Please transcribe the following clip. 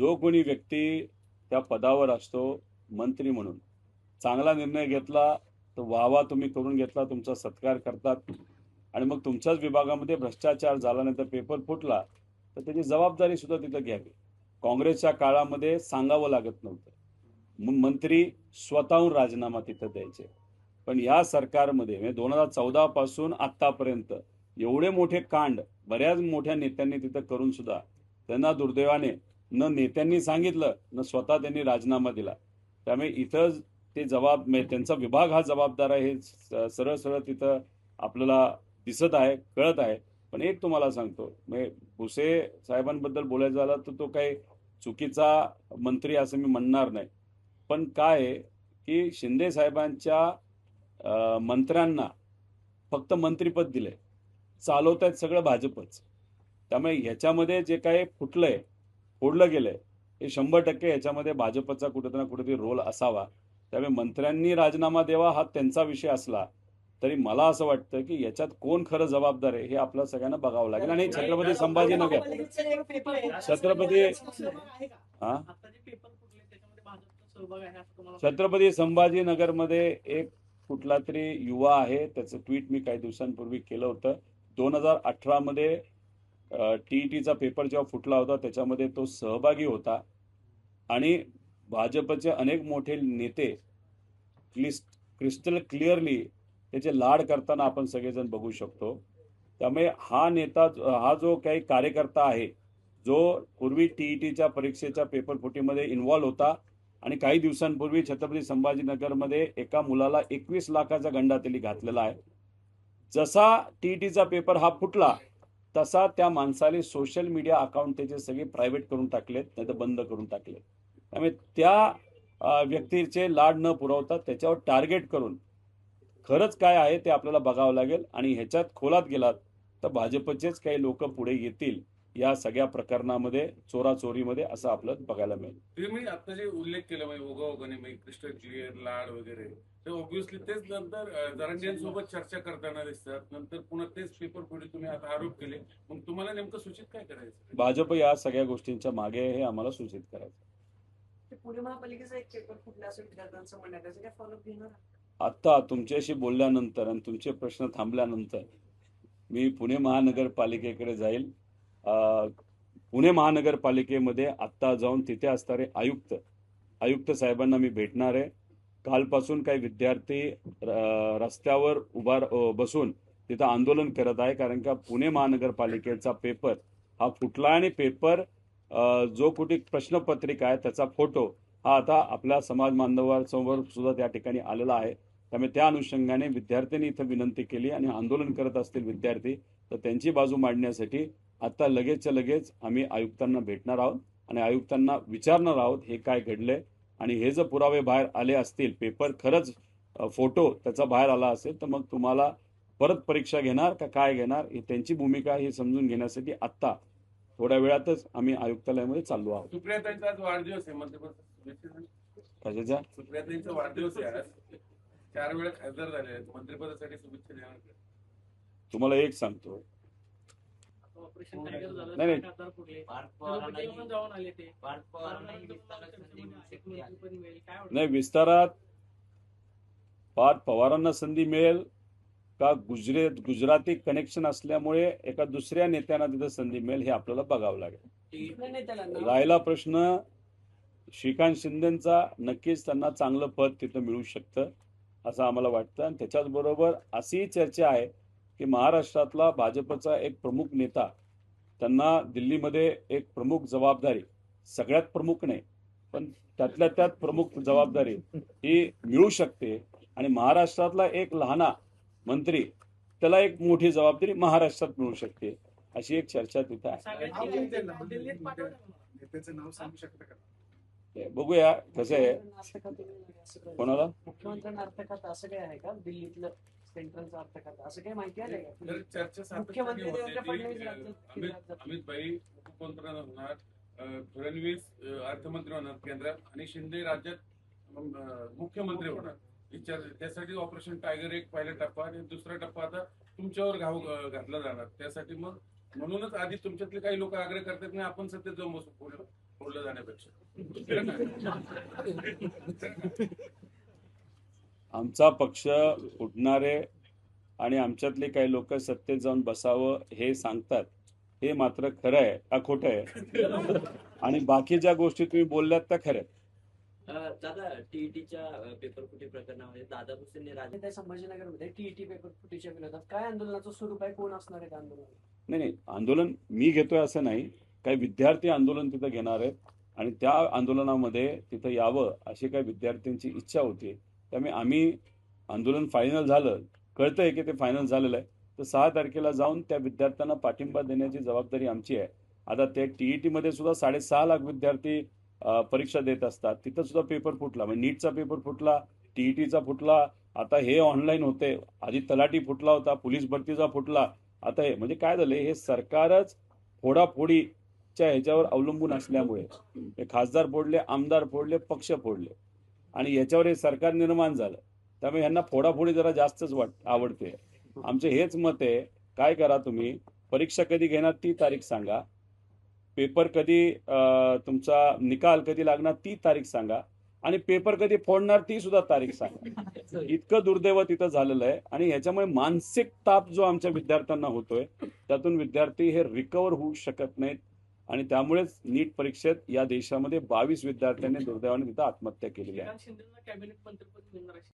जो कोणी व्यक्ती त्या पदावर असतो मंत्री म्हणून, चांगला निर्णय घेतला तर वाह तुम्ही करून घेतला, तुमचा सत्कार करतात आणि मग तुमच्याच विभागामध्ये भ्रष्टाचार झाला नाही तर पेपर फुटला तर त्याची जबाबदारी सुद्धा तिथं घ्यावी. काँग्रेसच्या काळामध्ये सांगावं लागत नव्हतं. मंत्री स्वतःहून राजीनामा तिथं द्यायचे. पण या सरकारमध्ये म्हणजे 2014 पासून आतापर्यंत एवढे मोठे कांड बऱ्याच मोठ्या नेत्यांनी तिथं करून सुद्धा त्यांना दुर्दैवाने न नेत्यांनी सांगितलं न स्वतः त्यांनी राजीनामा दिला. त्यामुळे इथं ते म्हणजे त्यांचा विभाग हा जबाबदार आहे हे सरळ सरळ तिथं आपल्याला दिसत आहे, कळत आहे. पण एक तुम्हाला सांगतो, म्हणजे भुसे साहेबांबद्दल बोलायचं झालं तर तो काही चुकीचा मंत्री असं मी म्हणणार नाही. पण काय आहे की शिंदे साहेबांच्या मंत्र्यांना फक्त मंत्रिपद दिलंय, चालवतायत सगळं भाजपच. त्यामुळे ह्याच्यामध्ये जे काही फुटलंय, फोडलं गेलंय, हे 100% ह्याच्यामध्ये भाजपचा कुठेतरी ना कुठेतरी रोल असावा. त्यामुळे मंत्र्यांनी राजीनामा द्यावा हा त्यांचा विषय असला तरी मला असं वाटतं की याच्यात कोण खरं जबाबदार आहे हे आपल्या सगळ्यांना बघावं लागेल. आणि छत्रपती संभाजीनगरमध्ये एक कुठला तरी युवा आहे, त्याचं ट्विट मी काही दिवसांपूर्वी केलं होतं. 2018 मध्ये टीईटीचा पेपर जेव्हा फुटला होता त्याच्यामध्ये तो सहभागी होता आणि भाजपचे अनेक मोठे नेते क्रिस्टल क्लिअरली त्याचे लाड करताना आपण सगळेजण बघू शकतो. त्यामुळे हा जो काही कार्यकर्ता आहे जो पूर्वी टीईटीच्या परीक्षेच्या पेपर फुटीमध्ये इन्व्हॉल्व होता आणि काही दिवसांपूर्वी छत्रपती संभाजीनगरमध्ये एका मुलाला 21 लाखाचा गंडा त्यांनी घातलेला आहे. जसा टीईटीचा पेपर हा फुटला तसा त्या माणसाने सोशल मीडिया अकाउंट त्याचे सगळे प्रायव्हेट करून टाकलेत, नाही तर बंद करून टाकलेत. त्यामुळे त्या व्यक्तीचे लाड न पुरवता त्याच्यावर टार्गेट करून खरंच काय आहे ते आपल्याला बघावं लागेल. आणि ह्याच्यात खोलात गेलात तर भाजपचेच काही लोक पुढे येतील या सगळ्या प्रकरणामध्ये, चोराचोरीमध्ये, असं आपल्याला बघायला मिळेल. तुम्ही आता जे उल्लेख केला ओघाओघाने क्रिस्टल क्लिअर लाड वगैरे, तर ऑब्व्हियसली तेच नंतर जरांगेंसोबत चर्चा करताना दिसतात. नंतर पुन्हा तेच पेपर पुढे तुम्ही आता आरोप केले. मग तुम्हाला नेमकं सूचित काय करायचं? भाजप या सगळ्या गोष्टींच्या मागे हे आम्हाला सूचित करायचं. पुणे महापालिकेचा एक पेपर फुटला असं विद्यार्थ्यांचं म्हणण्यात, त्याचं काय फॉलोअप घेणार? आता तुमच्याशी बोलल्यानंतर आणि तुमचे प्रश्न थांबल्यानंतर मी पुणे महानगरपालिकेकडे जाईल. पुणे महानगरपालिकेमध्ये आत्ता जाऊन तिथे असणारे आयुक्त साहेबांना मी भेटणार आहे. कालपासून काही विद्यार्थी रस्त्यावर बसून तिथं आंदोलन करत आहे, कारण का पुणे महानगरपालिकेचा पेपर हा फुटला आणि पेपर जो कुठे प्रश्नपत्रिका आहे त्याचा फोटो हा आता आपल्या समाज बांधवांसमोर सुद्धा त्या ठिकाणी आलेला आहे. त्यामुळे त्या अनुषंगाने विद्यार्थ्यांनी इथं विनंती केली आणि आंदोलन करत असतील विद्यार्थी तर त्यांची बाजू मांडण्यासाठी आता लगेचच्या लगेच आम्ही आयुक्तांना भेटणार आहोत आणि आयुक्तांना विचारणार आहोत हे काय घडलंय. आणि हे जर पुरावे बाहेर आले असतील, पेपर खरंच फोटो त्याचा बाहेर आला असेल तर मग तुम्हाला परत परीक्षा घेणार का काय घेणार ही त्यांची भूमिका हे समजून घेण्यासाठी आत्ता थोड्या वेळातच आम्ही आयुक्तालयामध्ये चाललो आहोत. सुप्रियाताईंचा आज वाढदिवस आहे, कशाचा? सुप्रियाताईंचा वाढदिवस आहे आज. 4 वेळा खासदार झाले आहेत, मंत्रिपदासाठी शुभेच्छा देणार. तुम्हाला एक सांगतो, नाही विस्तारात पार्थ पवारांना संधी मिळेल का गुजराती कनेक्शन असल्यामुळे एका दुसऱ्या नेत्यांना तिथं संधी मिळेल हे आपल्याला बघावं लागेल. राहिला प्रश्न श्रीकांत शिंदेचा, नक्कीच त्यांना चांगलं पद तिथं मिळू शकतं असं आम्हाला वाटतं. आणि त्याच्याच बरोबर अशी चर्चा आहे की महाराष्ट्रातला भाजपचा एक प्रमुख नेता, त्यांना दिल्लीमध्ये एक प्रमुख जबाबदारी, सगळ्यात प्रमुख नाही पण त्यातल्या त्यात प्रमुख जबाबदारी ही मिळू शकते. आणि महाराष्ट्रातला एक लहाना मंत्री त्याला एक मोठी जबाबदारी महाराष्ट्रात मिळू शकते, अशी एक चर्चा तिथं आहे. बघूया कसं आहे. कोणाला मुख्यमंत्र्यांना अर्थ खातं असं काय आहे का? दिल्लीतलं सेंट्रलचं अर्थ खातं असं काही माहिती आहे का? चर्चा अमित भाई उपमंत्री होणार, फडणवीस अर्थमंत्री होणार केंद्रात आणि शिंदे राज्यात मुख्यमंत्री होणार. त्यासाठी ऑपरेशन टायगर एक पहिला टप्पा आणि दुसरा टप्पा आता तुमच्यावर घातला जाणार. त्यासाठी मग म्हणूनच आधी तुमच्यातले काही लोक आग्रह करतात नाही आपण सध्या जाऊन बसू बोललं जाण्यापेक्षा दुसरं काय? आमचा पक्ष उठणारे आणि आमच्यातले काही लोक सत्तेत जाऊन बसावं हे सांगतात, हे मात्र खरं आहे का खोटं आहे? आणि बाकी ज्या गोष्टी तुम्ही बोलल्यात त्या खऱ्या आहेत. दादा टीईटीच्या पेपर फुटी प्रकरणामध्ये दादा भुसेंनी त्या संभाजीनगरमध्ये टीईटी पेपर फुटीच्या विरोधात काय आंदोलनाचं स्वरूप आहे, कोण असणार आहे आंदोलन? नाही नाही, आंदोलन मी घेतोय असं नाही, काही विद्यार्थी आंदोलन तिथं घेणार आहेत आणि त्या आंदोलनामध्ये तिथं यावं अशी काही विद्यार्थ्यांची इच्छा होती. त्यामुळे आम्ही आंदोलन फायनल झालं, कळतंय की ते फायनल झालेलं आहे, तर 6 तारखेला जाऊन त्या विद्यार्थ्यांना पाठिंबा देण्याची जबाबदारी आमची आहे. आता ते टीईटी मध्ये सुद्धा 6.5 लाख विद्यार्थी परीक्षा देत असतात, तिथं सुद्धा पेपर फुटला, म्हणजे नीटचा पेपर फुटला, टीईटीचा फुटला, आता हे ऑनलाईन होते, आधी तलाठी फुटला होता, पोलीस भरतीचा फुटला, आता हे म्हणजे काय झालंय, हे सरकारच फोडाफोडीच्या ह्याच्यावर अवलंबून असल्यामुळे हे खासदार फोडले, आमदार फोडले, पक्ष फोडले आणि याच्यावर हे सरकार निर्माण झालं. त्यामुळे ह्यांना फोडाफोडी जरा जास्तच आवडते. आमचे हेच मत आहे, काय करा तुम्ही, परीक्षा कधी घेणार ती तारीख सांगा, पेपर कधी तुमचा निकाल कधी लागणार ती तारीख सांगा आणि पेपर कधी फोडणार ती सुद्धा तारीख सांगा. इतकं दुर्दैव तिथं झालेलं आहे आणि ह्याच्यामुळे मानसिक ताप जो आमच्या विद्यार्थ्यांना होतोय त्यातून विद्यार्थी हे रिकवर होऊ शकत नाहीत आणि त्यामुळेच नीट परीक्षेत या देशामध्ये 22 विद्यार्थ्यांनी दुर्दैवाने तिथं आत्महत्या केलेली आहे. शिंदेना कॅबिनेट मंत्रिपद मिळणार